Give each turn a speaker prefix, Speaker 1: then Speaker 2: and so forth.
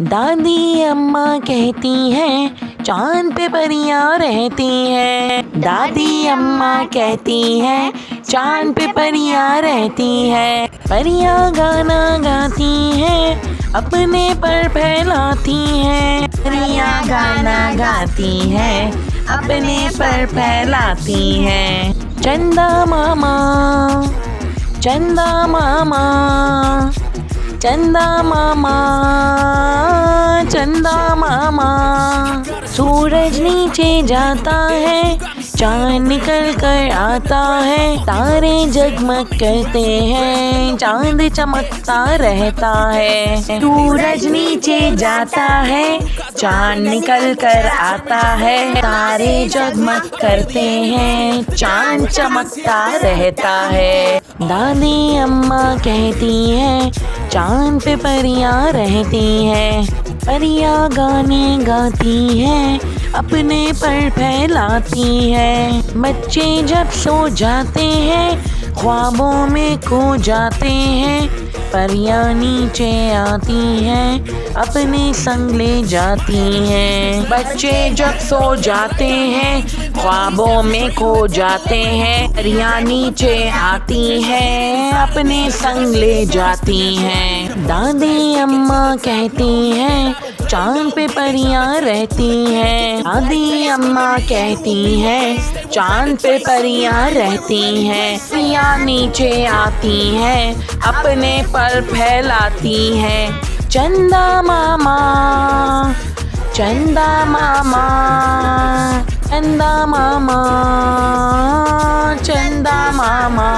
Speaker 1: दादी अम्मा कहती हैं चांद पे परियां रहती हैं। दादी अम्मा कहती हैं चांद पे परियां रहती हैं। परियां गाना गाती हैं अपने पर फैलाती हैं। परियां गाना गाती हैं अपने पर फैलाती हैं। चंदा मामा, चंदा मामा, चंदा मामा, चंदा मामा। सूरज नीचे जाता है, चांद निकल कर आता है। तारे जगमग करते हैं, चांद चमकता रहता है। सूरज नीचे जाता है, चांद निकल कर आता है। तारे जगमग करते हैं, चांद चमकता रहता है। दादी अम्मा कहती हैं चांद पे परियां रहती हैं। परियां गाने गाती हैं अपने पर फैलाती हैं। बच्चे जब सो जाते हैं ख्वाबों में खो जाते हैं। परियां नीचे आती हैं अपने संग ले जाती हैं। बच्चे जब सो जाते हैं ख्वाबों में खो जाते हैं। परियां नीचे आती हैं अपने संग ले जाती हैं। दादी अम्मा कहती हैं चांद पे परियां रहती हैं। दादी अम्मा कहती हैं चांद पे परियां रहती हैं। परियां नीचे आती हैं अपने पर फैलाती हैं। चंदा मामा, चंदा मामा, चंदा मामा, चंदा मामा।